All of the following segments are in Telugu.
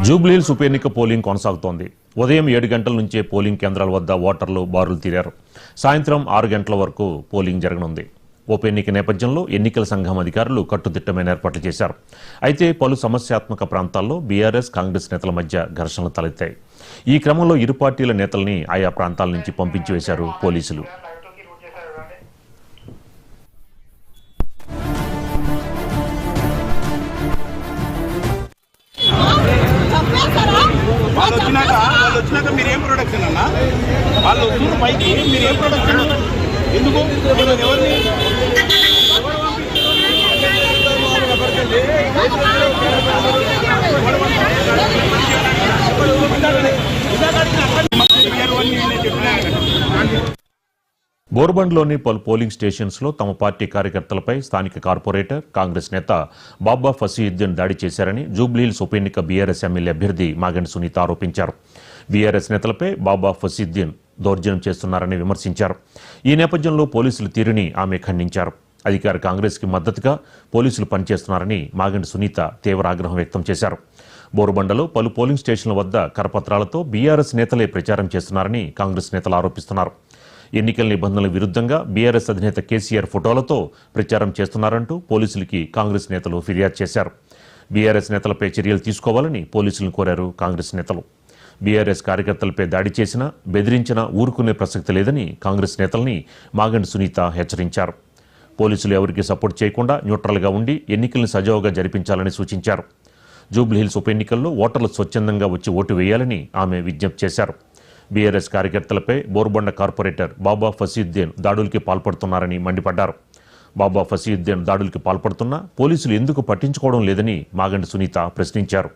జూబ్లీహిల్స్ ఉప ఎన్నిక పోలింగ్ కొనసాగుతోంది. ఉదయం 7 గంటల నుంచే పోలింగ్ కేంద్రాల వద్ద ఓటర్లు బారులు తీరారు. సాయంత్రం 6 గంటల వరకు పోలింగ్ జరగనుంది. ఉప ఎన్నిక నేపథ్యంలో ఎన్నికల సంఘం అధికారులు కట్టుదిట్టమైన ఏర్పాట్లు చేశారు. అయితే పలు సమస్యాత్మక ప్రాంతాల్లో బీఆర్ఎస్ కాంగ్రెస్ నేతల మధ్య ఘర్షణలు తలెత్తాయి. ఈ క్రమంలో ఇరు పార్టీల నేతల్ని ఆయా ప్రాంతాల నుంచి పంపించి వేశారు పోలీసులు. వచ్చినాక మీరేం ప్రొడక్షన్ అన్నా వాళ్ళు వచ్చిన పైకి మీరేం ప్రొడక్షన్ ఎందుకు ఎవరిని బోర్బండ్లోని పలు పోలింగ్ స్టేషన్స్లో తమ పార్టీ కార్యకర్తలపై స్థానిక కార్పొరేటర్ కాంగ్రెస్ నేత బాబా ఫసీయుద్దీన్ దాడి చేశారని జూబ్లీహిల్స్ ఉప ఎన్నిక బీఆర్ఎస్ ఎమ్మెల్యే అభ్యర్థి మాగంటి సునీత ఆరోపించారు. బీఆర్ఎస్ నేతలపై బాబా ఫసీయుద్దీన్ దౌర్జన్యం చేస్తున్నారని విమర్శించారు. ఈ నేపథ్యంలో పోలీసుల తీరుని ఆమె ఖండించారు. అధికార కాంగ్రెస్కి మద్దతుగా పోలీసులు పనిచేస్తున్నారని మాగంటి సునీత తీవ్ర ఆగ్రహం వ్యక్తం చేశారు. బోర్బండలో పలు పోలింగ్ స్టేషన్ల వద్ద కరపత్రాలతో బీఆర్ఎస్ నేతలే ప్రచారం చేస్తున్నారని కాంగ్రెస్ నేతలు ఆరోపిస్తున్నారు. ఎన్నికల నిబంధనలకు విరుద్ధంగా బీఆర్ఎస్ అధినేత కేసీఆర్ ఫోటోలతో ప్రచారం చేస్తున్నారంటూ పోలీసులకి కాంగ్రెస్ నేతలు ఫిర్యాదు చేశారు. బీఆర్ఎస్ నేతలపై చర్యలు తీసుకోవాలని పోలీసులను కోరారు కాంగ్రెస్ నేతలు. బీఆర్ఎస్ కార్యకర్తలపై దాడి చేసినా బెదిరించినా ఊరుకునే ప్రసక్తి లేదని కాంగ్రెస్ నేతల్ని మాగంటి సునీత హెచ్చరించారు. పోలీసులు ఎవరికి సపోర్ట్ చేయకుండా న్యూట్రల్గా ఉండి ఎన్నికలను సజావుగా జరిపించాలని సూచించారు. జూబ్లీహిల్స్ ఉప ఎన్నికల్లో ఓటర్లు స్వచ్ఛందంగా వచ్చి ఓటు వేయాలని ఆమె విజ్ఞప్తి చేశారు. బీఆర్ఎస్ కార్యకర్తలపై బోర్బండ కార్పొరేటర్ బాబా ఫసీయుద్దీన్ దాడులకి పాల్పడుతున్నారని మండిపడ్డారు. బాబా ఫసీయుద్దీన్ దాడులకి పాల్పడుతున్నా పోలీసులు ఎందుకు పట్టించుకోవడం లేదని మాగంటి సునీత ప్రశ్నించారు.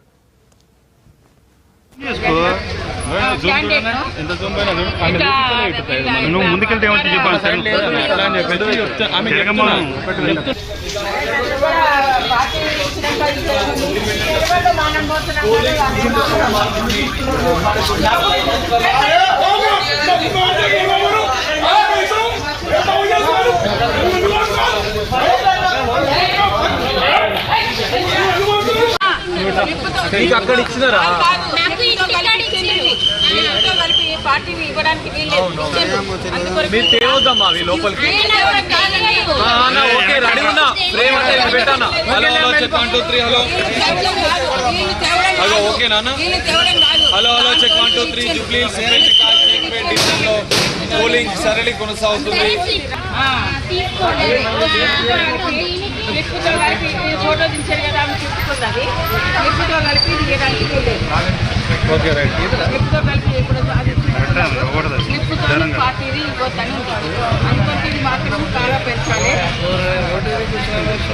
ముందుకెళ్తే అక్కడ ఇచ్చినారా పార్టీని ఇవ్వడానికి మీరు తేవద్దమ్మా అవి లోపలికి ఓకే నాన్న హలో హలో చెక్ 1 2 3 జూబ్లీహిల్స్ డివిజన్లో పోలింగ్ సరళి కొనసాగుతుంది. ఫోటో దించారు కదా ఆమె చూసుకుంటుంది ఎప్పుడో కలిపి తీయడానికి ఓకే రైట్ ఎప్పుడో కలిపి ఎప్పుడో స్లిప్తో పార్టీది ఇవ్వద్దని అనుకుంటే ఇది మాత్రం చాలా పెంచాలి.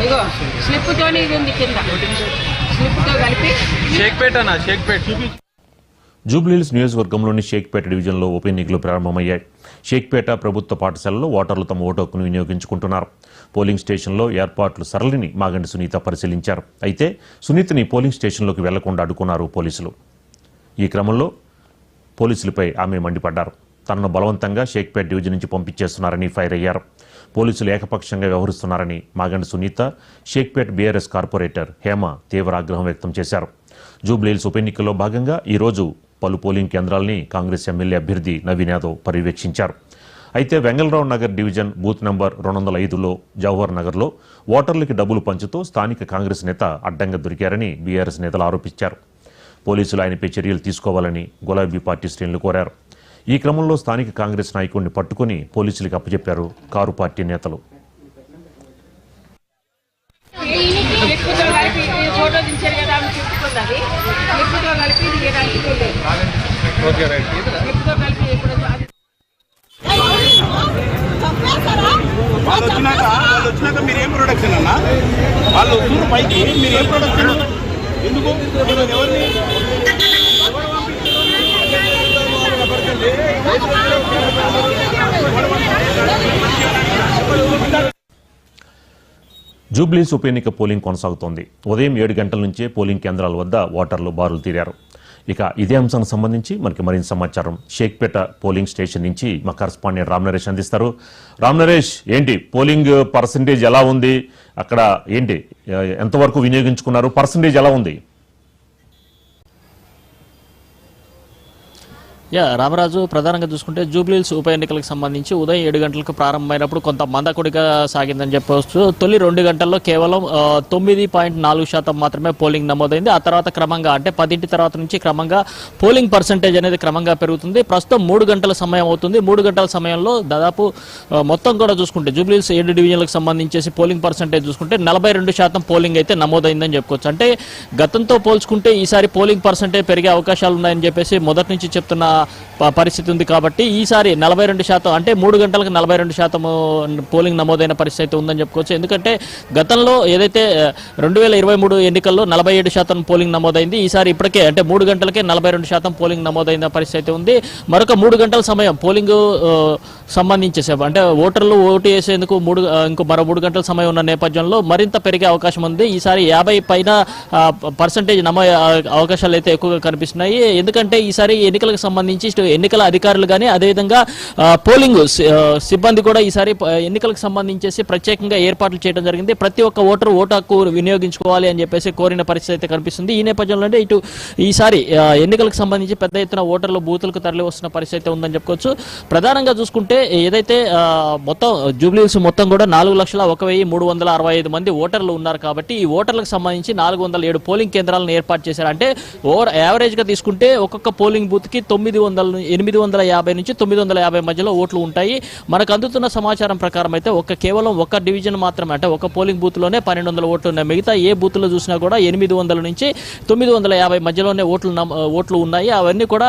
ఇగో స్లిప్తోని ఇది ఉంది కింద స్లిప్తో కలిపి షేక్పేట్ జూబ్లీహిల్స్ నియోజకవర్గంలోని షేక్పేట డివిజన్లో ఉప ఎన్నికలు ప్రారంభమయ్యాయి. షేక్పేట ప్రభుత్వ పాఠశాలలో ఓటర్లు తమ ఓటు హక్కును వినియోగించుకుంటున్నారు. పోలింగ్ స్టేషన్లో ఏర్పాట్లు సరళిని మాగంటి సునీత పరిశీలించారు. అయితే సునీతని పోలింగ్ స్టేషన్లోకి వెళ్లకుండా అడ్డుకున్నారు పోలీసులు. ఈ క్రమంలో పోలీసులపై ఆమె మండిపడ్డారు. తనను బలవంతంగా షేక్పేట డివిజన్ నుంచి పంపించేస్తున్నారని ఫైర్ అయ్యారు. పోలీసులు ఏకపక్షంగా వ్యవహరిస్తున్నారని మాగంటి సునీత, షేక్పేట బీఆర్ఎస్ కార్పొరేటర్ హేమ తీవ్ర ఆగ్రహం వ్యక్తం చేశారు. జూబ్లీహిల్స్ ఉప ఎన్నికల్లో భాగంగా ఈరోజు పలు పోలింగ్ కేంద్రాలని కాంగ్రెస్ ఎమ్మెల్యే అభ్యర్థి నవీన్ యాదవ్ పర్యవేక్షించారు. అయితే Vengalrao Nagar division booth number 205లో జవహర్ నగర్లో ఓటర్లకి డబ్బులు పంచుతూ స్థానిక కాంగ్రెస్ నేత అడ్డంగా దొరికారని బీఆర్ఎస్ నేతలు ఆరోపించారు. పోలీసులు ఆయనపై చర్యలు తీసుకోవాలని గులాబీ పార్టీ శ్రేణులు కోరారు. ఈ క్రమంలో స్థానిక కాంగ్రెస్ నాయకుడిని పట్టుకుని పోలీసులకు అప్పచెప్పారు కారు పార్టీ నేతలు. ఫోటో దించారు కదా ఆమె చూసుకుంటుంది ఎప్పుడో కలిపి తీయడానికి ఓకే రైట్ ఎప్పుడో కలిపి ఎప్పుడో వాళ్ళు వచ్చినాక మీరేం ప్రొడక్షన్ అన్నా వాళ్ళు వచ్చిన పైకి మీరేం ప్రొడక్షన్ ఎందుకు ఎవరిని జూబ్లీహిల్స్ ఉప ఎన్నిక పోలింగ్ కొనసాగుతోంది. ఉదయం 7 గంటల నుంచే పోలింగ్ కేంద్రాల వద్ద ఓటర్లు బారులు తీరారు. ఇక ఇదే అంశానికి సంబంధించి మనకి మరింత సమాచారం షేక్పేట పోలింగ్ స్టేషన్ నుంచి మా కరెస్పాండెంట్ రామ్ నరేష్ అందిస్తారు. రామ్ నరేష్, ఏంటి పోలింగ్ పర్సంటేజ్ ఎలా ఉంది, అక్కడ ఏంటి ఎంతవరకు వినియోగించుకున్నారు, పర్సంటేజ్ ఎలా ఉంది? రామరాజు, ప్రధానంగా చూసుకుంటే జూబ్లీహిల్స్ ఉప ఎన్నికలకు సంబంధించి ఉదయం 7 గంటలకు ప్రారంభమైనప్పుడు కొంత మందకొడిగా సాగిందని చెప్పవచ్చు. తొలి 2 గంటల్లో కేవలం 9.4% మాత్రమే పోలింగ్ నమోదైంది. ఆ తర్వాత క్రమంగా అంటే 10 తర్వాత నుంచి క్రమంగా పోలింగ్ పర్సంటేజ్ అనేది క్రమంగా పెరుగుతుంది. ప్రస్తుతం 3 గంటల సమయం అవుతుంది. 3 గంటల సమయంలో దాదాపు మొత్తం కూడా చూసుకుంటే జూబ్లీహిల్స్ 7 డివిజన్లకు సంబంధించేసి పోలింగ్ పర్సంటేజ్ చూసుకుంటే 42% పోలింగ్ అయితే నమోదైందని చెప్పుకోవచ్చు. అంటే గతంతో పోల్చుకుంటే ఈసారి పోలింగ్ పర్సంటేజ్ పెరిగే అవకాశాలు ఉన్నాయని చెప్పేసి మొదటి నుంచి చెప్తున్న పరిస్థితి ఉంది. కాబట్టి ఈసారి 42% అంటే 3 గంటలకు 42% పోలింగ్ నమోదైన పరిస్థితి ఉందని చెప్పుకోవచ్చు. ఎందుకంటే గతంలో ఏదైతే 2023 ఎన్నికల్లో 47% పోలింగ్ నమోదైంది. ఈసారి ఇప్పటికే అంటే 3 గంటలకే 42% పోలింగ్ నమోదైన పరిస్థితి ఉంది. మరొక 3 గంటల సమయం పోలింగ్ సంబంధించేసే అంటే ఓటర్లు ఓటు వేసేందుకు ఇంకో మరో 3 గంటల సమయం ఉన్న నేపథ్యంలో మరింత పెరిగే అవకాశం ఉంది. ఈసారి 50 పైన పర్సంటేజ్ అవకాశాలు అయితే ఎక్కువగా కనిపిస్తున్నాయి. ఎందుకంటే ఈసారి ఎన్నికలకు సంబంధించి ఎన్నికల అధికారులు కానీ అదేవిధంగా పోలింగ్ సిబ్బంది కూడా ఈసారి ఎన్నికలకు సంబంధించేసి ప్రత్యేకంగా ఏర్పాట్లు చేయడం జరిగింది. ప్రతి ఒక్క ఓటరు ఓటు హక్కు వినియోగించుకోవాలి అని చెప్పేసి కోరిన పరిస్థితి అయితే కనిపిస్తుంది. ఈ నేపథ్యంలో ఇటు ఈసారి ఎన్నికలకు సంబంధించి పెద్ద ఎత్తున ఓటర్లు బూతులకు తరలి వస్తున్న పరిస్థితి ఉందని చెప్పుకోవచ్చు. ప్రధానంగా చూసుకుంటే ఏదైతే మొత్తం జూబ్లీహిల్స్ మొత్తం కూడా 4,01,365 మంది ఓటర్లు ఉన్నారు. కాబట్టి ఈ ఓటర్లకు సంబంధించి 407 పోలింగ్ కేంద్రాలను ఏర్పాటు చేశారు. అంటే యావరేజ్ గా తీసుకుంటే ఒక్కొక్క పోలింగ్ బూత్ కి 850 నుంచి 950 మధ్యలో ఓట్లు ఉంటాయి. మనకు అందుతున్న సమాచారం ప్రకారం అయితే కేవలం ఒక డివిజన్ మాత్రమే అంటే ఒక పోలింగ్ బూత్ లోనే 1200 ఓట్లు ఉన్నాయి. మిగతా ఏ బూత్ లో చూసినా కూడా 800 నుంచి 950 మధ్యలోనే ఓట్లు ఉన్నాయి. అవన్నీ కూడా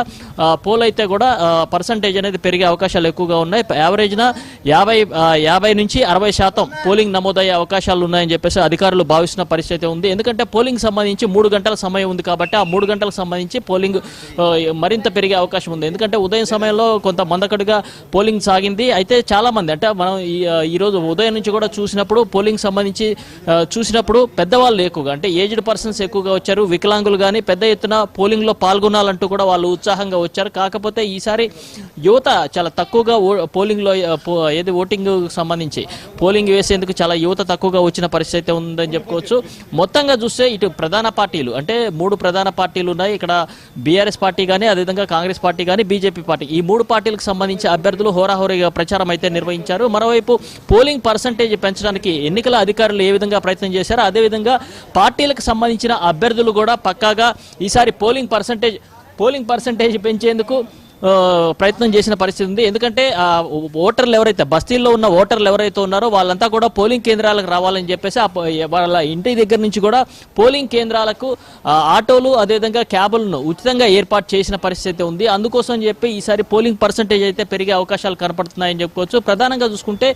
పోల్ అయితే కూడా పర్సంటేజ్ అనేది పెరిగే అవకాశాలు ఎక్కువగా ఉన్నాయి. యావరేజ్ న 50 నుంచి 60% పోలింగ్ నమోదయ్యే అవకాశాలు ఉన్నాయని చెప్పేసి అధికారులు భావిస్తున్న పరిస్థితి ఉంది. ఎందుకంటే పోలింగ్ సంబంధించి 3 గంటల సమయం ఉంది. కాబట్టి ఆ 3 గంటలకు సంబంధించి పోలింగ్ మరింత పెరిగే అవకాశం ఉంది. ఎందుకంటే ఉదయం సమయంలో కొంత మందకడుగా పోలింగ్ సాగింది. అయితే చాలా మంది అంటే మనం ఈ రోజు ఉదయం నుంచి కూడా చూసినప్పుడు పోలింగ్ సంబంధించి చూసినప్పుడు పెద్దవాళ్ళు ఎక్కువగా అంటే ఏజ్డ్ పర్సన్స్ ఎక్కువగా వచ్చారు. వికలాంగులు కానీ పెద్ద ఎత్తున పోలింగ్ లో పాల్గొనాలంటూ కూడా వాళ్ళు ఉత్సాహంగా వచ్చారు. కాకపోతే ఈసారి యువత చాలా తక్కువగా పోలింగ్ లో ఏది ఓటింగ్ సంబంధించి పోలింగ్ వేసేందుకు చాలా యువత తక్కువగా వచ్చిన పరిస్థితి ఉందని చెప్పుకోవచ్చు. మొత్తంగా చూస్తే ఇటు ప్రధాన పార్టీలు అంటే 3 ప్రధాన పార్టీలు ఉన్నాయి. ఇక్కడ బీఆర్ఎస్ పార్టీ కానీ అదేవిధంగా కాంగ్రెస్ పార్టీ కానీ బీజేపీ పార్టీ ఈ 3 పార్టీలకు సంబంధించి అభ్యర్థులు హోరాహోరీగా ప్రచారం అయితే నిర్వహించారు. మరోవైపు పోలింగ్ పర్సంటేజ్ పెంచడానికి ఎన్నికల అధికారులు ఏ విధంగా ప్రయత్నం చేశారో అదేవిధంగా పార్టీలకు సంబంధించిన అభ్యర్థులు కూడా పక్కాగా ఈసారి పోలింగ్ పర్సంటేజ్ పెంచేందుకు ప్రయత్నం చేసిన పరిస్థితి ఉంది. ఎందుకంటే ఓటర్లు ఎవరైతే బస్తీల్లో ఉన్న ఓటర్లు ఎవరైతే ఉన్నారో వాళ్ళంతా కూడా పోలింగ్ కేంద్రాలకు రావాలని చెప్పేసి వాళ్ళ ఇంటి దగ్గర నుంచి కూడా పోలింగ్ కేంద్రాలకు ఆటోలు అదేవిధంగా క్యాబులను ఉచితంగా ఏర్పాటు చేసిన పరిస్థితి ఉంది. అందుకోసం చెప్పి ఈసారి పోలింగ్ పర్సంటేజ్ అయితే పెరిగే అవకాశాలు కనపడుతున్నాయని చెప్పుకోవచ్చు. ప్రధానంగా చూసుకుంటే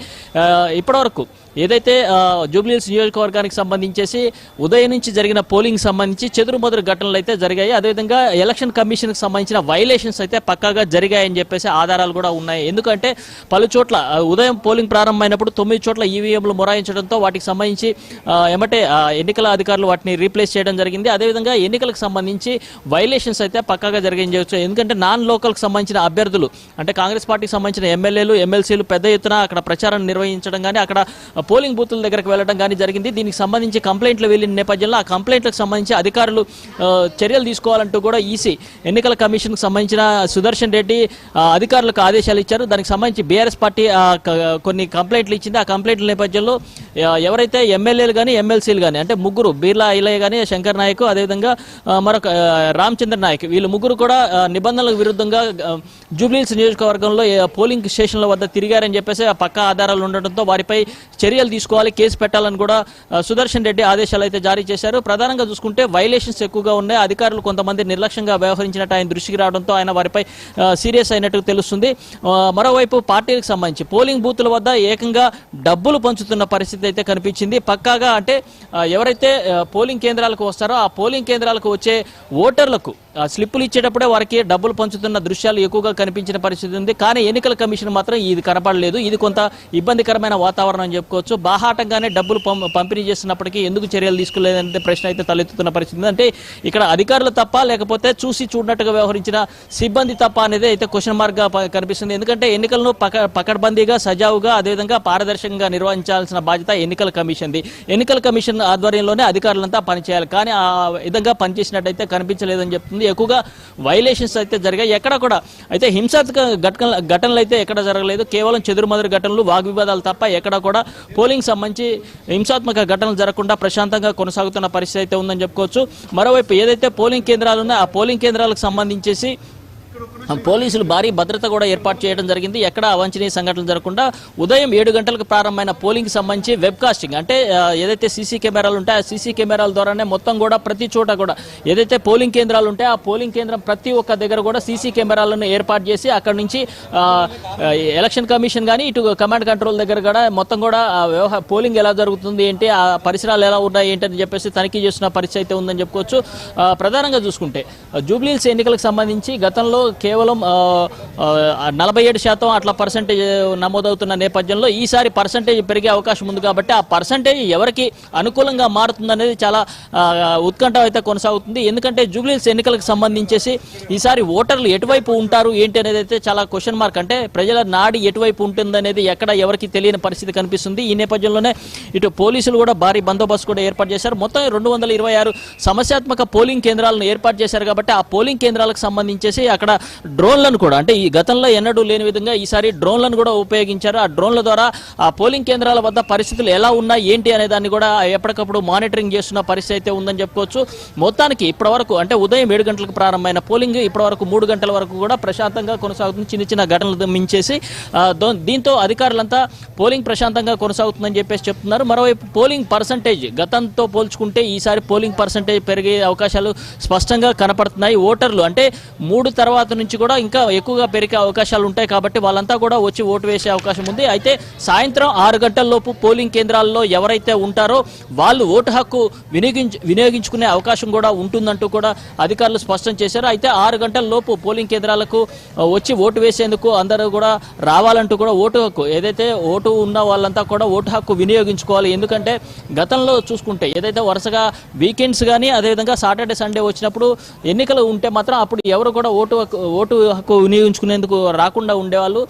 ఇప్పటివరకు ఏదైతే జూబ్లీహిల్స్ నియోజకవర్గానికి సంబంధించేసి ఉదయం నుంచి జరిగిన పోలింగ్ సంబంధించి చెదురుమదురు ఘటనలు అయితే జరిగాయి. అదేవిధంగా ఎలక్షన్ కమిషన్ కి సంబంధించిన వైలేషన్స్ అయితే పక్కాగా జరిగాయని చెప్పేసి ఆధారాలు కూడా ఉన్నాయి. ఎందుకంటే పలు చోట్ల ఉదయం పోలింగ్ ప్రారంభమైనప్పుడు 9 చోట్ల ఈవీఎంలు మొరాయించడంతో వాటికి సంబంధించి ఏమంటే ఎన్నికల అధికారులు వాటిని రీప్లేస్ చేయడం జరిగింది. అదేవిధంగా ఎన్నికలకు సంబంధించి వైలేషన్స్ అయితే పక్కాగా జరిగాయని చెప్పచ్చు. ఎందుకంటే నాన్ లోకల్కి సంబంధించిన అభ్యర్థులు అంటే కాంగ్రెస్ పార్టీకి సంబంధించిన ఎమ్మెల్యేలు ఎమ్మెల్సీలు పెద్ద ఎత్తున అక్కడ ప్రచారం నిర్వహించడం కానీ అక్కడ పోలింగ్ బూతుల దగ్గరకు వెళ్ళడం కానీ జరిగింది. దీనికి సంబంధించి కంప్లైంట్లు వెళ్ళిన నేపథ్యంలో ఆ కంప్లైంట్లకు సంబంధించి అధికారులు చర్యలు తీసుకోవాలంటూ కూడా ఈసీ ఎన్నికల కమిషన్కు సంబంధించిన సుదర్శన్ రెడ్డి అధికారులకు ఆదేశాలు ఇచ్చారు. దానికి సంబంధించి బీఆర్ఎస్ పార్టీ కొన్ని కంప్లైంట్లు ఇచ్చింది. ఆ కంప్లైంట్ల నేపథ్యంలో ఎవరైతే ఎమ్మెల్యేలు కానీ ఎమ్మెల్సీలు కానీ అంటే ముగ్గురు బీర్లా ఐలయ్య కానీ శంకర్ నాయక్ అదేవిధంగా మరొక రామచంద్ర నాయక్ వీళ్ళు ముగ్గురు కూడా నిబంధనలకు విరుద్ధంగా జూబ్లీహిల్స్ నియోజకవర్గంలో పోలింగ్ స్టేషన్ల వద్ద తిరిగారని చెప్పేసి ఆ పక్కా ఆధారాలు ఉండడంతో వారిపై చర్యలు తీసుకోవాలి, కేసు పెట్టాలని కూడా సుదర్శన్ రెడ్డి ఆదేశాలు అయితే జారీ చేశారు. ప్రధానంగా చూసుకుంటే వైలేషన్స్ ఎక్కువగా ఉన్నాయి. అధికారులు కొంతమంది నిర్లక్ష్యంగా వ్యవహరించినట్టు ఆయన దృష్టికి రావడంతో ఆయన వారిపై సీరియస్ అయినట్టు తెలుస్తుంది. మరోవైపు పార్టీలకు సంబంధించి పోలింగ్ బూతుల వద్ద ఏకంగా డబ్బులు పంచుతున్న పరిస్థితి అయితే కనిపించింది. పక్కాగా అంటే ఎవరైతే పోలింగ్ కేంద్రాలకు వస్తారో ఆ పోలింగ్ కేంద్రాలకు వచ్చే ఓటర్లకు స్లిప్పులు ఇచ్చేటప్పుడే వారికి డబ్బులు పంచుతున్న దృశ్యాలు ఎక్కువగా కనిపించిన పరిస్థితి ఉంది. కానీ ఎన్నికల కమిషన్ మాత్రం ఇది కనపడలేదు. ఇది కొంత ఇబ్బందికరమైన వాతావరణం అని చెప్పుకోవచ్చు. బాహాటంగానే డబ్బులు పంపిణీ చేస్తున్నప్పటికీ ఎందుకు చర్యలు తీసుకోలేదంటే ప్రశ్న అయితే తలెత్తుతున్న పరిస్థితి. అంటే ఇక్కడ అధికారులు తప్ప లేకపోతే చూసి చూడనట్టుగా వ్యవహరించిన సిబ్బంది తప్ప అనేది అయితే క్వశ్చన్ మార్క్ గా కనిపిస్తుంది. ఎందుకంటే ఎన్నికలను పకడ్బందీగా సజావుగా అదేవిధంగా పారదర్శకంగా నిర్వహించాల్సిన బాధ్యత ఎన్నికల కమిషన్ది. ఎన్నికల కమిషన్ ఆధ్వర్యంలోనే అధికారులంతా పనిచేయాలి. కానీ ఆ విధంగా పనిచేసినట్టయితే కనిపించలేదని చెప్తుంది. తెలుస్తుంది. ఎక్కువగా వైలేషన్స్ అయితే జరిగాయి, ఎక్కడ కూడా అయితే హింసాత్మక ఘటనలు అయితే ఎక్కడ జరగలేదు. కేవలం చెదురుమదురు ఘటనలు, వాగ్వివాదాలు తప్ప ఎక్కడ కూడా పోలింగ్ సంబంధించి హింసాత్మక ఘటనలు జరగకుండా ప్రశాంతంగా కొనసాగుతున్న పరిస్థితి అయితే ఉందని చెప్పుకోవచ్చు. మరోవైపు ఏదైతే పోలింగ్ కేంద్రాలు ఉన్నాయో ఆ పోలింగ్ కేంద్రాలకు సంబంధించేసి పోలీసులు భారీ భద్రత కూడా ఏర్పాటు చేయడం జరిగింది. ఎక్కడ అవాంఛనీయ సంఘటనలు జరగకుండా ఉదయం 7 గంటలకు ప్రారంభమైన పోలింగ్ సంబంధించి వెబ్ కాస్టింగ్ అంటే ఏదైతే సీసీ కెమెరాలు ఉంటాయో ఆ సీసీ కెమెరాల ద్వారానే మొత్తం కూడా ప్రతి చోట కూడా ఏదైతే పోలింగ్ కేంద్రాలు ఉంటాయో ఆ పోలింగ్ కేంద్రం ప్రతి ఒక్క దగ్గర కూడా సీసీ కెమెరాలను ఏర్పాటు చేసి అక్కడ నుంచి ఎలక్షన్ కమిషన్ కానీ ఇటు కమాండ్ కంట్రోల్ దగ్గర కూడా మొత్తం కూడా పోలింగ్ ఎలా జరుగుతుంది ఏంటి, ఆ పరిసరాలు ఎలా ఉన్నాయి ఏంటని చెప్పేసి తనిఖీ చేస్తున్న పరిస్థితి అయితే ఉందని చెప్పుకోవచ్చు. ప్రధానంగా చూసుకుంటే జూబ్లీహిల్స్ ఎన్నికలకు సంబంధించి గతంలో కేవలం 47% అట్లా పర్సెంటేజ్ నమోదవుతున్న నేపథ్యంలో ఈసారి పర్సెంటేజ్ పెరిగే అవకాశం ఉంది. కాబట్టి ఆ పర్సెంటేజ్ ఎవరికి అనుకూలంగా మారుతుందనేది చాలా ఉత్కంఠ అయితే కొనసాగుతుంది. ఎందుకంటే జూబ్లీహిల్స్ ఎన్నికలకు సంబంధించేసి ఈసారి ఓటర్లు ఎటువైపు ఉంటారు ఏంటి అనేది అయితే చాలా క్వశ్చన్ మార్క్. అంటే ప్రజల నాడి ఎటువైపు ఉంటుందనేది ఎక్కడ ఎవరికి తెలియని పరిస్థితి కనిపిస్తుంది. ఈ నేపథ్యంలోనే ఇటు పోలీసులు కూడా భారీ బందోబస్తు కూడా ఏర్పాటు చేశారు. మొత్తం 226 సమస్యాత్మక పోలింగ్ కేంద్రాలను ఏర్పాటు చేశారు. కాబట్టి ఆ పోలింగ్ కేంద్రాలకు సంబంధించేసి అక్కడ డ్రోన్లను కూడా అంటే ఈ గతంలో ఎన్నడూ లేని విధంగా ఈసారి డ్రోన్లను కూడా ఉపయోగించారు. ఆ డ్రోన్ల ద్వారా ఆ పోలింగ్ కేంద్రాల వద్ద పరిస్థితులు ఎలా ఉన్నాయి ఏంటి అనే దాన్ని కూడా ఎప్పటికప్పుడు మానిటరింగ్ చేస్తున్న పరిస్థితి అయితే ఉందని చెప్పుకోవచ్చు. మొత్తానికి ఇప్పటివరకు అంటే ఉదయం 7 గంటలకు ప్రారంభమైన పోలింగ్ ఇప్పటివరకు 3 గంటల వరకు కూడా ప్రశాంతంగా కొనసాగుతుంది. చిన్న చిన్న ఘటనలు మించేసి దీంతో అధికారులంతా పోలింగ్ ప్రశాంతంగా కొనసాగుతుందని చెప్పేసి చెప్తున్నారు. మరోవైపు పోలింగ్ పర్సంటేజ్ గతంతో పోల్చుకుంటే ఈసారి పోలింగ్ పర్సంటేజ్ పెరిగే అవకాశాలు స్పష్టంగా కనపడుతున్నాయి. ఓటర్లు అంటే 3 తర్వాత నుంచి కూడా ఇంకా ఎక్కువగా పెరిగే అవకాశాలు ఉంటాయి. కాబట్టి వాళ్ళంతా కూడా వచ్చి ఓటు వేసే అవకాశం ఉంది. అయితే సాయంత్రం 6 గంటల లోపు పోలింగ్ కేంద్రాల్లో ఎవరైతే ఉంటారో వాళ్ళు ఓటు హక్కు వినియోగించుకునే అవకాశం కూడా ఉంటుందంటూ కూడా అధికారులు స్పష్టం చేశారు. అయితే 6 గంటల లోపు పోలింగ్ కేంద్రాలకు వచ్చి ఓటు వేసేందుకు అందరూ కూడా రావాలంటూ కూడా ఓటు హక్కు ఏదైతే ఓటు ఉన్న వాళ్ళంతా కూడా ఓటు హక్కు వినియోగించుకోవాలి. ఎందుకంటే గతంలో చూసుకుంటే ఏదైతే వరుసగా వీకెండ్స్ కానీ అదేవిధంగా సాటర్డే సండే వచ్చినప్పుడు ఎన్నికలు ఉంటే మాత్రం అప్పుడు ఎవరు కూడా ఓటు హక్కు వినియోగించుకునేందుకు రాకుండా ఉండేవాళ్ళు.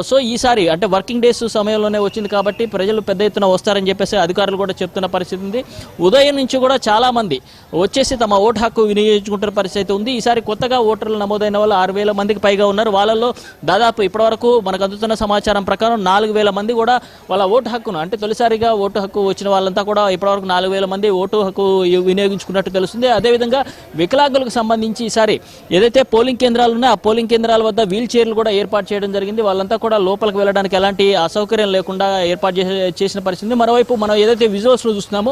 సో ఈసారి అంటే వర్కింగ్ డేస్ సమయంలోనే వచ్చింది కాబట్టి ప్రజలు పెద్ద ఎత్తున వస్తారని చెప్పేసి అధికారులు కూడా చెప్తున్న పరిస్థితి ఉంది. ఉదయం నుంచి కూడా చాలా మంది వచ్చేసి తమ ఓటు హక్కు వినియోగించుకుంటున్న పరిస్థితి ఉంది. ఈసారి కొత్తగా ఓటర్లు నమోదైన వాళ్ళు 6,000 మందికి పైగా ఉన్నారు. వాళ్ళలో దాదాపు ఇప్పటివరకు మనకు అందుతున్న సమాచారం ప్రకారం 4,000 మంది కూడా వాళ్ళ ఓటు హక్కును అంటే తొలిసారిగా ఓటు హక్కు వచ్చిన వాళ్ళంతా కూడా ఇప్పటివరకు 4,000 మంది ఓటు హక్కు వినియోగించుకున్నట్టు తెలుస్తుంది. అదేవిధంగా వికలాంగులకు సంబంధించి ఈసారి ఏదైతే పోలింగ్ కేంద్రాలు ఉన్నాయో ఆ పోలింగ్ కేంద్రాల వద్ద వీల్ చైర్లు కూడా ఏర్పాటు చేయడం జరిగింది. వాళ్ళంతా కూడా లోపలికి వెళ్ళడానికి ఎలాంటి అసౌకర్యం లేకుండా ఏర్పాటు చేసిన పరిస్థితి. మరోవైపు మనం ఏదైతే విజువల్స్లో చూస్తున్నామో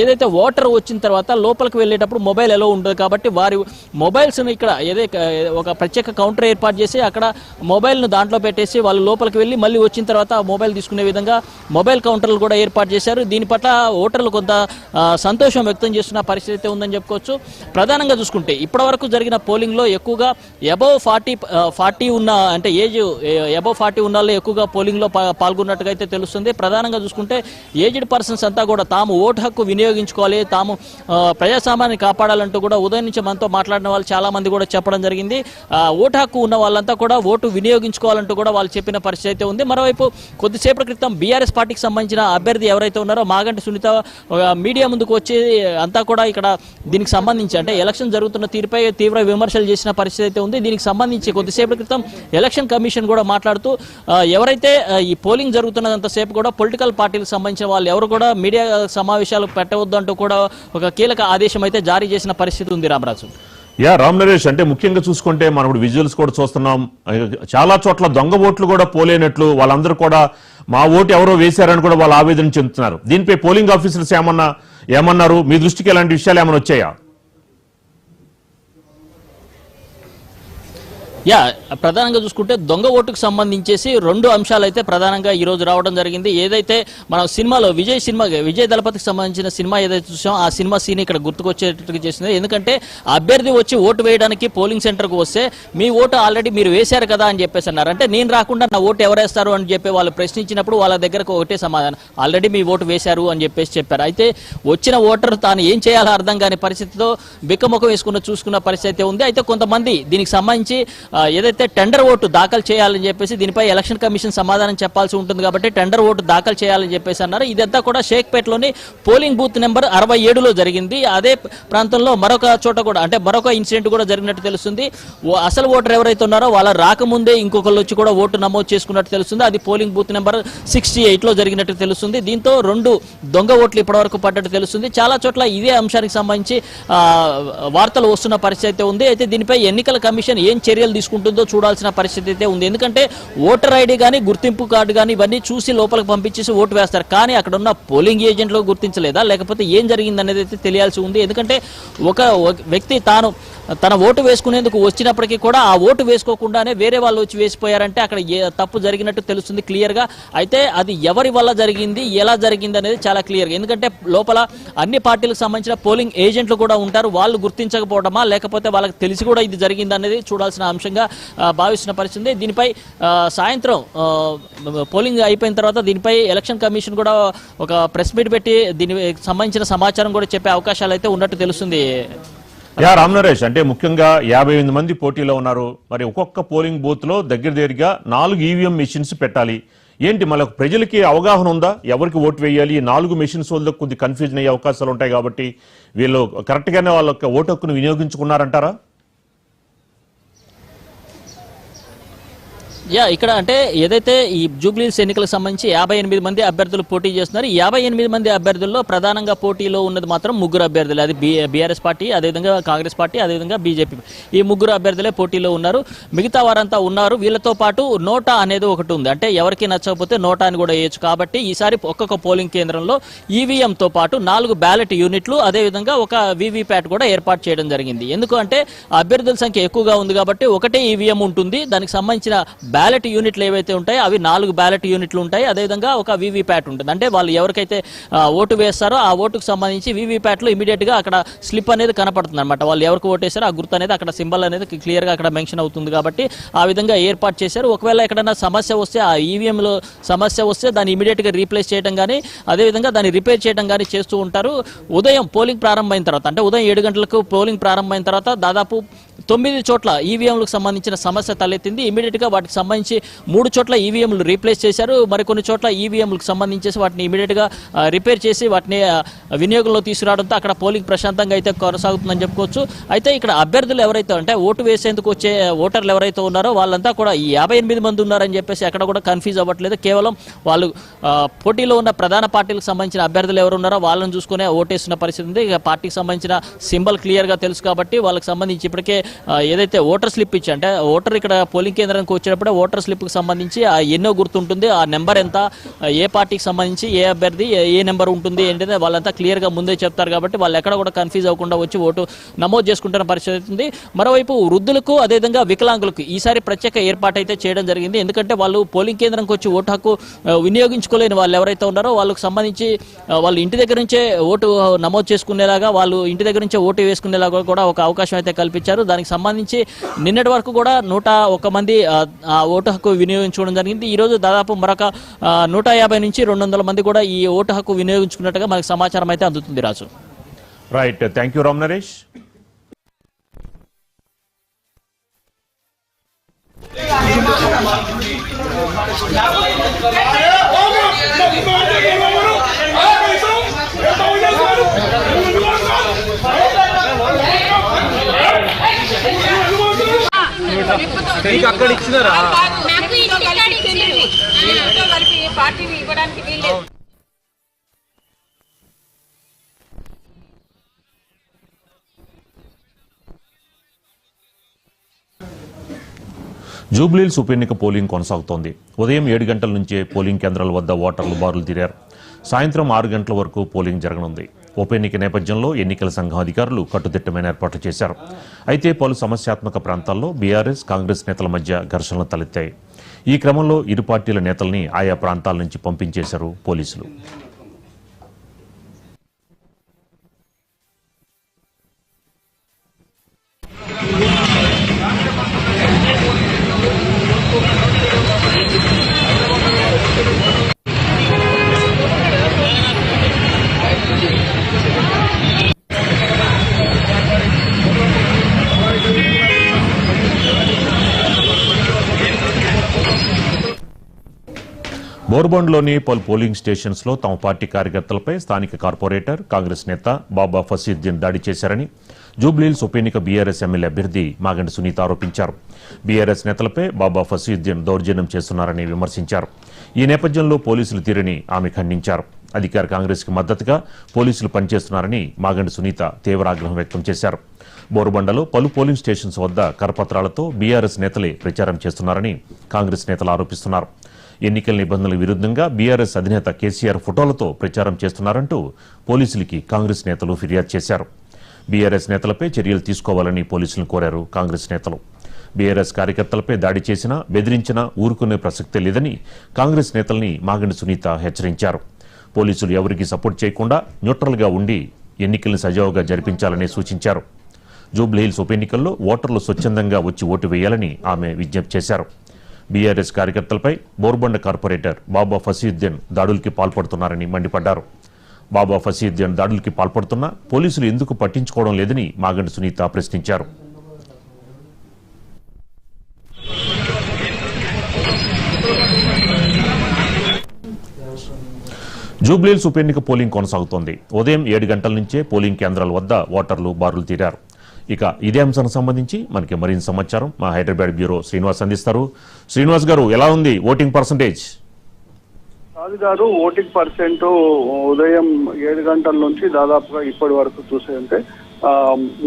ఏదైతే ఓటర్ వచ్చిన తర్వాత లోపలికి వెళ్ళేటప్పుడు మొబైల్ ఎలా ఉండదు కాబట్టి వారి మొబైల్స్ను ఇక్కడ ఏదైతే ఒక ప్రత్యేక కౌంటర్ ఏర్పాటు చేసి అక్కడ మొబైల్ను దాంట్లో పెట్టేసి వాళ్ళు లోపలికి వెళ్ళి మళ్ళీ వచ్చిన తర్వాత ఆ మొబైల్ తీసుకునే విధంగా మొబైల్ కౌంటర్లు కూడా ఏర్పాటు చేశారు. దీని పట్ల ఓటర్లు కొంత సంతోషం వ్యక్తం చేస్తున్న పరిస్థితి ఉందని చెప్పుకోవచ్చు. ప్రధానంగా చూసుకుంటే ఇప్పటివరకు జరిగిన పోలింగ్లో ఎక్కువగా అబవ్ 40 ఉన్న అంటే ఏజ్ అబవ్ 40 ఉన్న వాళ్ళు ఎక్కువగా పోలింగ్లో పాల్గొన్నట్టుగా అయితే తెలుస్తుంది. ప్రధానంగా చూసుకుంటే ఏజ్డ్ పర్సన్స్ అంతా కూడా తాము ఓటు హక్కు వినియోగించుకోవాలి, తాము ప్రజాస్వామ్యాన్ని కాపాడాలంటూ కూడా ఉదయం నుంచి మనతో మాట్లాడిన వాళ్ళు చాలా మంది కూడా చెప్పడం జరిగింది. ఓటు హక్కు ఉన్న వాళ్ళంతా కూడా ఓటు వినియోగించుకోవాలంటూ కూడా వాళ్ళు చెప్పిన పరిస్థితి అయితే ఉంది. మరోవైపు కొద్దిసేపటి క్రితం బీఆర్ఎస్ పార్టీకి సంబంధించిన అభ్యర్థి ఎవరైతే ఉన్నారో మాగంటి సునీత మీడియా ముందుకు వచ్చి అంతా కూడా ఇక్కడ దీనికి సంబంధించి అంటే ఎలక్షన్ జరుగుతున్న తీరుపై తీవ్ర విమర్శలు చేసిన పరిస్థితి అయితే ఉంది. దీనికి సంబంధించి కొద్దిసేపటి క్రితం ఎలక్షన్ కమిషన్ కూడా మాట్లాడుతూ ఎవరైతే ఈ పోలింగ్ జరుగుతున్నంతసేపు కూడా పొలిటికల్ పార్టీలకు సంబంధించిన వాళ్ళు ఎవరు కూడా మీడియా సమావేశాలు పెట్టవద్దు అంటూ కూడా ఒక కీలక ఆదేశం అయితే జారీ చేసిన పరిస్థితి ఉంది. రామరాజు రామ్ నరేష్ అంటే ముఖ్యంగా చూసుకుంటే మనం ఇప్పుడు విజువల్స్ కూడా చూస్తున్నాం. చాలా చోట్ల దొంగ ఓట్లు కూడా పోలేనట్లు వాళ్ళందరూ కూడా మా ఓటు ఎవరో వేశారని కూడా వాళ్ళు ఆవేదన చెందుతున్నారు. దీనిపై పోలింగ్ ఆఫీసర్స్ ఏమన్నారు? మీ దృష్టికి ఎలాంటి విషయాలు ఏమైనా వచ్చాయా? ప్రధానంగా చూసుకుంటే దొంగ ఓటుకు సంబంధించేసి 2 అంశాలు అయితే ప్రధానంగా ఈ రోజు రావడం జరిగింది. ఏదైతే మనం సినిమాలో విజయ్ దళపతికి సంబంధించిన సినిమా ఏదైతే చూసాం ఆ సినిమా సీన్ ఇక్కడ గుర్తుకొచ్చేటట్టుగా చేసింది. ఎందుకంటే అభ్యర్థి వచ్చి ఓటు వేయడానికి పోలింగ్ సెంటర్కు వస్తే మీ ఓటు ఆల్రెడీ మీరు వేశారు కదా అని చెప్పేసి అన్నారు. అంటే నేను రాకుండా నా ఓటు ఎవరేస్తారు అని చెప్పి వాళ్ళు ప్రశ్నించినప్పుడు వాళ్ళ దగ్గరకు ఒకటే సమాధానం, ఆల్రెడీ మీ ఓటు వేశారు అని చెప్పేసి చెప్పారు. అయితే వచ్చిన ఓటర్ తాను ఏం చేయాలో అర్థం కాని పరిస్థితితో బిక్కముఖం వేసుకున్న చూసుకున్న పరిస్థితి ఉంది. అయితే కొంతమంది దీనికి సంబంధించి ఏదైతే టెండర్ ఓటు దాఖలు చేయాలని చెప్పేసి దీనిపై ఎలక్షన్ కమిషన్ సమాధానం చెప్పాల్సి ఉంటుంది కాబట్టి టెండర్ ఓటు దాఖలు చేయాలని చెప్పేసి అన్నారు. ఇదంతా కూడా షేక్పేటలోని పోలింగ్ బూత్ నెంబర్ 67లో జరిగింది. అదే ప్రాంతంలో మరొక చోట కూడా అంటే మరొక ఇన్సిడెంట్ కూడా జరిగినట్టు తెలుస్తుంది. అసలు ఓటర్ ఎవరైతే ఉన్నారో వాళ్ళ రాకముందే ఇంకొకళ్ళు వచ్చి కూడా ఓటు నమోదు చేసుకున్నట్టు తెలుస్తుంది. అది పోలింగ్ బూత్ నెంబర్ 68లో జరిగినట్టు తెలుస్తుంది. దీంతో 2 దొంగ ఓట్లు ఇప్పటివరకు పడ్డట్టు తెలుస్తుంది. చాలా చోట్ల ఇదే అంశానికి సంబంధించి వార్తలు వస్తున్న పరిస్థితి అయితే ఉంది. అయితే దీనిపై ఎన్నికల కమిషన్ ఏం చర్యలు తీసుకుంటుందో చూడాల్సిన పరిస్థితి అయితే ఉంది. ఎందుకంటే ఓటర్ ఐడి కానీ గుర్తింపు కార్డు కానీ ఇవన్నీ చూసి లోపలికి పంపించేసి ఓటు వేస్తారు. కానీ అక్కడ ఉన్న పోలింగ్ ఏజెంట్లు గుర్తించలేదా లేకపోతే ఏం జరిగింది అనేది అయితే తెలియాల్సి ఉంది. ఎందుకంటే ఒక వ్యక్తి తన ఓటు వేసుకునేందుకు వచ్చినప్పటికీ కూడా ఆ ఓటు వేసుకోకుండానే వేరే వాళ్ళు వచ్చి వేసిపోయారంటే అక్కడ తప్పు జరిగినట్టు తెలుస్తుంది క్లియర్గా. అయితే అది ఎవరి వల్ల జరిగింది ఎలా జరిగింది అనేది చాలా క్లియర్గా. ఎందుకంటే లోపల అన్ని పార్టీలకు సంబంధించిన పోలింగ్ ఏజెంట్లు కూడా ఉంటారు. వాళ్ళు గుర్తించకపోవడమా లేకపోతే వాళ్ళకి తెలిసి కూడా ఇది జరిగింది అనేది చూడాల్సిన అంశంగా భావిస్తున్న పరిస్థితి. దీనిపై సాయంత్రం పోలింగ్ అయిపోయిన తర్వాత దీనిపై ఎలక్షన్ కమిషన్ కూడా ఒక ప్రెస్ మీట్ పెట్టి దీనికి సంబంధించిన సమాచారం కూడా చెప్పే అవకాశాలు అయితే ఉన్నట్టు తెలుస్తుంది. రామ్ నరేష్, అంటే ముఖ్యంగా 58 మంది పోటీలో ఉన్నారు. మరి ఒక్కొక్క పోలింగ్ బూత్ లో దగ్గర 4 ఈవీఎం మెషిన్స్ పెట్టాలి. ఏంటి మళ్ళీ ప్రజలకి అవగాహన ఉందా ఎవరికి ఓటు వేయాలి? 4 మెషిన్స్ వల్ల కొద్ది కన్ఫ్యూజన్ అయ్యే అవకాశాలు ఉంటాయి కాబట్టి వీళ్ళు కరెక్ట్ గానే వాళ్ళ ఓటు హక్కును వినియోగించుకున్నారంటారా? ఇక్కడ అంటే ఏదైతే ఈ జూబ్లీహిల్స్ ఎన్నికలకు సంబంధించి 58 మంది అభ్యర్థులు పోటీ చేస్తున్నారు. ఈ 58 మంది అభ్యర్థుల్లో ప్రధానంగా పోటీలో ఉన్నది మాత్రం 3 అభ్యర్థులు. అది బీఆర్ఎస్ పార్టీ, అదేవిధంగా కాంగ్రెస్ పార్టీ, అదేవిధంగా బీజేపీ. ఈ 3 అభ్యర్థులే పోటీలో ఉన్నారు. మిగతా వారంతా ఉన్నారు. వీళ్ళతో పాటు నోటా అనేది ఒకటి ఉంది. అంటే ఎవరికి నచ్చకపోతే నోటా అని కూడా వేయచ్చు. కాబట్టి ఈసారి ఒక్కొక్క పోలింగ్ కేంద్రంలో ఈవీఎంతో పాటు 4 బ్యాలెట్ యూనిట్లు అదేవిధంగా ఒక వీవీప్యాట్ కూడా ఏర్పాటు చేయడం జరిగింది. ఎందుకంటే అభ్యర్థుల సంఖ్య ఎక్కువగా ఉంది కాబట్టి ఒకటే ఈవీఎం ఉంటుంది. దానికి సంబంధించిన బ్యాలెట్ యూనిట్లు ఏవైతే ఉంటాయో అవి 4 బ్యాలెట్ యూనిట్లు ఉంటాయి. అదేవిధంగా ఒక వీవీప్యాట్ ఉంటుంది. అంటే వాళ్ళు ఎవరికైతే ఓటు వేస్తారో ఆ ఓటుకు సంబంధించి వీవీప్యాట్లో ఇమీడియట్ గా అక్కడ స్లిప్ అనేది కనపడుతుంది అనమాట. వాళ్ళు ఎవరికి ఓటేస్తారో ఆ గుర్తు అనేది అక్కడ సింబల్ అనేది క్లియర్ గా అక్కడ మెన్షన్ అవుతుంది. కాబట్టి ఆ విధంగా ఏర్పాటు చేశారు. ఒకవేళ ఎక్కడైనా సమస్య వస్తే ఆ ఈవీఎంలో సమస్య వస్తే దాన్ని ఇమీడియట్ గా రీప్లేస్ చేయడం కానీ అదేవిధంగా దాన్ని రిపేర్ చేయడం కానీ చేస్తూ ఉంటారు. ఉదయం పోలింగ్ ప్రారంభమైన తర్వాత అంటే ఉదయం 7 గంటలకు పోలింగ్ ప్రారంభమైన తర్వాత దాదాపు 9 చోట్ల ఈవీఎంలకు సంబంధించిన సమస్య తలెత్తింది. ఇమీడియట్ గా వాటికి సంబంధించి 3 చోట్ల ఈవీఎంలు రీప్లేస్ చేశారు. మరికొన్ని చోట్ల ఈవీఎంలకు సంబంధించేసి వాటిని ఇమీడియట్ గా రిపేర్ చేసి వాటిని వినియోగంలో తీసుకురావడంతో అక్కడ పోలింగ్ ప్రశాంతంగా అయితే కొనసాగుతుందని చెప్పుకోవచ్చు. అయితే ఇక్కడ అభ్యర్థులు ఎవరైతే అంటే ఓటు వేసేందుకు వచ్చే ఓటర్లు ఎవరైతే ఉన్నారో వాళ్ళంతా కూడా ఈ 58 మంది ఉన్నారని చెప్పేసి ఎక్కడ కూడా కన్ఫ్యూజ్ అవ్వట్లేదు. కేవలం వాళ్ళు పోటీలో ఉన్న ప్రధాన పార్టీలకు సంబంధించిన అభ్యర్థులు ఎవరు ఉన్నారో వాళ్ళని చూసుకునే ఓటేస్తున్న పరిస్థితి ఉంది. ఇక పార్టీకి సంబంధించిన సింబల్ క్లియర్ గా తెలుసు కాబట్టి వాళ్ళకి సంబంధించి ఇప్పటికే ఏదైతే ఓటర్ స్లిప్ ఇచ్చి అంటే ఓటర్ ఇక్కడ పోలింగ్ కేంద్రానికి వచ్చేటప్పుడే ఓటర్ స్లిప్కి సంబంధించి ఎన్నో గుర్తుంటుంది, ఆ నెంబర్ ఎంత, ఏ పార్టీకి సంబంధించి ఏ అభ్యర్థి ఏ నెంబర్ ఉంటుంది ఏంటంటే వాళ్ళంతా క్లియర్గా ముందే చెప్తారు. కాబట్టి వాళ్ళు ఎక్కడ కూడా కన్ఫ్యూజ్ అవ్వకుండా వచ్చి ఓటు నమోదు చేసుకుంటున్న పరిస్థితి ఉంది. మరోవైపు వృద్ధులకు అదేవిధంగా వికలాంగులకు ఈసారి ప్రత్యేక ఏర్పాటు అయితే చేయడం జరిగింది. ఎందుకంటే వాళ్ళు పోలింగ్ కేంద్రానికి వచ్చి ఓటు హక్కు వినియోగించుకోలేని వాళ్ళు ఎవరైతే ఉన్నారో వాళ్ళకి సంబంధించి వాళ్ళు ఇంటి దగ్గర నుంచే ఓటు నమోదు చేసుకునేలాగా వాళ్ళు ఇంటి దగ్గర నుంచే ఓటు వేసుకునేలాగా కూడా ఒక అవకాశం అయితే కల్పించారు. దానికి సంబంధించి నిన్నటి వరకు కూడా 101 మంది ఓటు హక్కు వినియోగించుకోవడం జరిగింది. ఈ రోజు దాదాపు మరొక 150 నుంచి 200 మంది కూడా ఈ ఓటు హక్కు వినియోగించుకున్నట్టుగా మనకు సమాచారం అయితే అందుతుంది. Raju, right, thank you Ram Naresh. అక్కడ ఇచ్చినారా కలిపి పార్టీని ఇవ్వడానికి వీల్లేదు. జూబ్లీహిల్స్ ఉప ఎన్నిక పోలింగ్ కొనసాగుతోంది. ఉదయం 7 గంటల నుంచే పోలింగ్ కేంద్రాల వద్ద ఓటర్లు బారులు తీరారు. సాయంత్రం 6 గంటల వరకు పోలింగ్ జరగనుంది. ఉప ఎన్నిక నేపథ్యంలో ఎన్నికల సంఘం అధికారులు కట్టుదిట్టమైన ఏర్పాట్లు చేశారు. అయితే పలు సమస్యాత్మక ప్రాంతాల్లో బీఆర్ఎస్ కాంగ్రెస్ నేతల మధ్య ఘర్షణలు తలెత్తాయి. ఈ క్రమంలో ఇరు పార్టీల నేతల్ని ఆయా ప్రాంతాల నుంచి పంపించేశారు పోలీసులు. బోర్బండ్లోని పలు పోలింగ్ స్టేషన్స్లో తమ పార్టీ కార్యకర్తలపై స్థానిక కార్పొరేటర్ కాంగ్రెస్ నేత బాబా ఫసీద్దీన్ దాడి చేశారని జూబ్లీహిల్స్ ఉప ఎన్నిక బీఆర్ఎస్ ఎమ్మెల్యే అభ్యర్థి మాగంటి సునీత ఆరోపించారు. బీఆర్ఎస్ నేతలపై బాబా ఫసీద్దీన్ దౌర్జన్యం చేస్తున్నారని విమర్శించారు. ఈ నేపథ్యంలో పోలీసులు తీరుని ఆమె ఖండించారు. అధికార కాంగ్రెస్కి మద్దతుగా పోలీసులు పనిచేస్తున్నారని మాగంటి సునీత తీవ్ర ఆగ్రహం వ్యక్తం చేశారు. బోరుబండలో పలు పోలింగ్ స్టేషన్స్ వద్ద కరపత్రాలతో బీఆర్ఎస్ నేతలే ప్రచారం చేస్తున్నారని కాంగ్రెస్ నేతలు ఆరోపిస్తున్నారు. ఎన్నికల నిబంధనలకు విరుద్ధంగా బీఆర్ఎస్ అధినేత కేసీఆర్ ఫోటోలతో ప్రచారం చేస్తున్నారంటూ పోలీసులకి కాంగ్రెస్ నేతలు ఫిర్యాదు చేశారు. బీఆర్ఎస్ నేతలపై చర్యలు తీసుకోవాలని పోలీసులను కోరారు కాంగ్రెస్ నేతలు. బీఆర్ఎస్ కార్యకర్తలపై దాడి చేసినా బెదిరించినా ఊరుకునే ప్రసక్తే లేదని కాంగ్రెస్ నేతల్ని మాగంటి సునీత హెచ్చరించారు. పోలీసులు ఎవరికీ సపోర్ట్ చేయకుండా న్యూట్రల్గా ఉండి ఎన్నికల్ని సజావుగా జరిపించాలని సూచించారు. జూబ్లీహిల్స్ ఉప ఎన్నికల్లో ఓటర్లు స్వచ్ఛందంగా వచ్చి ఓటు వేయాలని ఆమె విజ్ఞప్తి చేశారు. బీఆర్ఎస్ కార్యకర్తలపై బోర్బండ కార్పొరేటర్ బాబా ఫసీద్దీన్ దాడులకి పాల్పడుతున్నారని మండిపడ్డారు. బాబా ఫసీద్దీన్ దాడులకి పాల్పడుతున్నా పోలీసులు ఎందుకు పట్టించుకోవడం లేదని మాగంటి సునీత ప్రశ్నించారు. జూబ్లీహిల్స్ ఉప ఎన్నిక పోలింగ్ కొనసాగుతోంది. ఉదయం 7 గంటల నుంచే పోలింగ్ కేంద్రాల వద్ద ఓటర్లు బారులు తీరారు. ఇక ఇదే అంశానికి సంబంధించి మనకి మరింత సమాచారం మా హైదరాబాద్ బ్యూరో శ్రీనివాస్ అందిస్తారు. శ్రీనివాస్ గారు, ఎలా ఉంది ఓటింగ్ పర్సంటేజ్? రాజు గారు, ఓటింగ్ పర్సెంట్ ఉదయం 7 గంటల నుంచి దాదాపుగా ఇప్పటి వరకు చూసేదంటే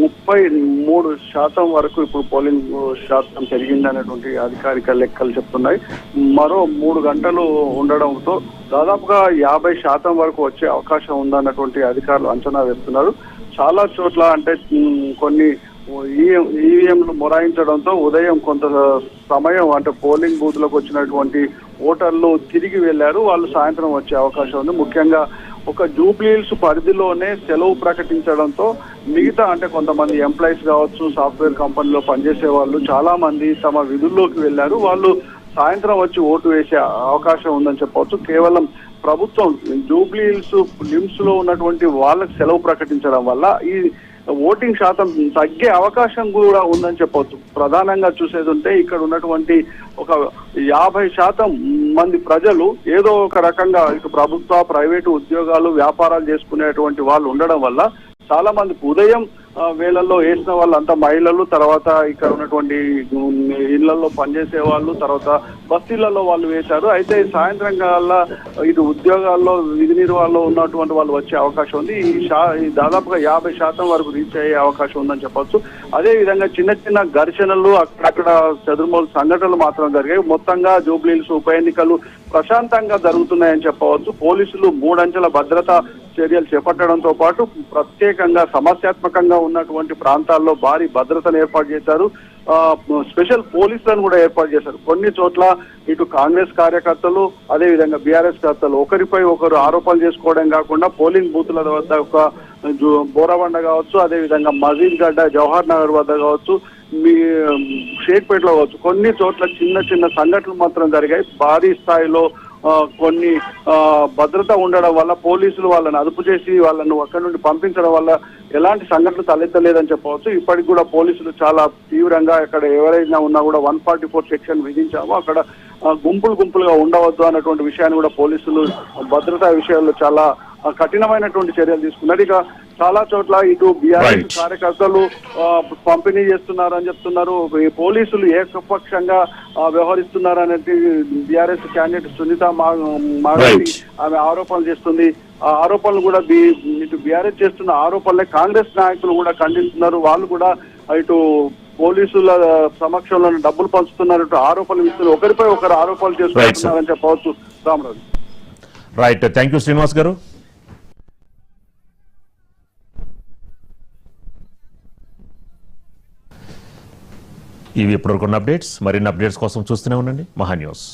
33% వరకు ఇప్పుడు పోలింగ్ శాతం పెరిగిందనేటువంటి అధికారిక లెక్కలు చెప్తున్నాయి. మరో 3 గంటలు ఉండడంతో దాదాపుగా 50% వరకు వచ్చే అవకాశం ఉందన్నటువంటి అధికారులు అంచనా వేస్తున్నారు. చాలా చోట్ల అంటే కొన్ని ఈవీఎంలు మొరాయించడంతో ఉదయం కొంత సమయం అంటే పోలింగ్ బూత్ లకు వచ్చినటువంటి ఓటర్లు తిరిగి వెళ్లారు. వాళ్ళు సాయంత్రం వచ్చే అవకాశం ఉంది. ముఖ్యంగా ఒక జూబ్లీహిల్స్ పరిధిలోనే సెలవు ప్రకటించడంతో మిగతా అంటే కొంతమంది ఎంప్లాయీస్ కావచ్చు, సాఫ్ట్వేర్ కంపెనీలో పనిచేసే వాళ్ళు చాలా మంది తమ విధుల్లోకి వెళ్లారు. వాళ్ళు సాయంత్రం వచ్చి ఓటు వేసే అవకాశం ఉందని చెప్పవచ్చు. కేవలం ప్రభుత్వం జూబ్లీహిల్స్ లిమ్స్ లో ఉన్నటువంటి వాళ్ళకి సెలవు ప్రకటించడం వల్ల ఈ ఓటింగ్ శాతం తగ్గే అవకాశం కూడా ఉందని చెప్పవచ్చు. ప్రధానంగా చూసేది ఉంటే ఇక్కడ ఉన్నటువంటి ఒక 50% మంది ప్రజలు ఏదో ఒక రకంగా ఇటు ప్రభుత్వ ప్రైవేటు ఉద్యోగాలు వ్యాపారాలు చేసుకునేటువంటి వాళ్ళు ఉండడం వల్ల చాలా మంది ఉదయం వేళల్లో వేసిన వాళ్ళంతా మహిళలు, తర్వాత ఇక్కడ ఉన్నటువంటి ఇళ్లలో పనిచేసే వాళ్ళు, తర్వాత బస్తీలలో వాళ్ళు వేశారు. అయితే సాయంత్రం కల్లా ఇటు ఉద్యోగాల్లో విధి నిర్వహణలో ఉన్నటువంటి వాళ్ళు వచ్చే అవకాశం ఉంది. ఈ దాదాపుగా 50% వరకు రీచ్ అయ్యే అవకాశం ఉందని చెప్పొచ్చు. అదే విధంగా చిన్న చిన్న ఘర్షణలు, అక్కడక్కడ చదురుమూల సంఘటనలు మాత్రం జరిగాయి. మొత్తంగా జూబ్లీహిల్స్ ఉప ఎన్నికలు ప్రశాంతంగా జరుగుతున్నాయని చెప్పవచ్చు. పోలీసులు 3 అంచెల భద్రతా చర్యలు చేపట్టడంతో పాటు ప్రత్యేకంగా సమస్యాత్మకంగా ఉన్నటువంటి ప్రాంతాల్లో భారీ భద్రతను ఏర్పాటు చేశారు. స్పెషల్ పోలీసులను కూడా ఏర్పాటు చేశారు. కొన్ని చోట్ల ఇటు కాంగ్రెస్ కార్యకర్తలు, అదే విధంగా బీఆర్ఎస్ కర్తలు ఒకరిపై ఒకరు ఆరోపణలు చేసుకోవడం కాకుండా పోలింగ్ బూతుల వద్ద ఒక బోరబండ కావచ్చు, అదే విధంగా మజీద్ గడ్డ, జవహర్ నగర్ వద్ద కావచ్చు, మీ షేక్పేటలో కావచ్చు, కొన్ని చోట్ల చిన్న చిన్న సంఘటనలు మాత్రం జరిగాయి. భారీ స్థాయిలో కొన్ని భద్రత ఉండడం వల్ల పోలీసులు వాళ్ళని అదుపు చేసి వాళ్ళను అక్కడి నుండి పంపించడం వల్ల ఎలాంటి సంఘటనలు తలెత్తలేదని చెప్పవచ్చు. ఇప్పటికి కూడా పోలీసులు చాలా తీవ్రంగా ఇక్కడ ఎవరైనా ఉన్నా కూడా 144 సెక్షన్ విధించాము. అక్కడ గుంపులుగా ఉండవద్దు అన్నటువంటి విషయాన్ని కూడా పోలీసులు భద్రతా విషయాల్లో చాలా కఠినమైనటువంటి చర్యలు తీసుకున్నారు. ఇక చాలా చోట్ల ఇటు బీఆర్ఎస్ కార్యకర్తలు పంపిణీ చేస్తున్నారని చెప్తున్నారు. ఈ పోలీసులు ఏకపక్షంగా వ్యవహరిస్తున్నారు అనేది బీఆర్ఎస్ క్యాండిడేట్ సునీత మాగంటి ఆమె ఆరోపణలు చేస్తుంది. ఆ ఆరోపణలు కూడా ఇటు బీఆర్ఎస్ చేస్తున్న ఆరోపణలే కాంగ్రెస్ నాయకులు కూడా ఖండిస్తున్నారు. వాళ్ళు కూడా ఇటు పోలీసుల సమక్షంలో డబ్బులు పంచుతున్నారు, ఆరోపణలు ఇస్తున్నారు, ఒకరిపై ఒకరు ఆరోపణలు చేసుకుంటున్నారని చెప్పవచ్చు. Ramaraju. Right, thank you Srinivas గారు. ఇవి ఇప్పటివరకు ఉన్న అప్డేట్స్. మరిన్ని అప్డేట్స్ కోసం చూస్తూనే ఉండండి మహా న్యూస్.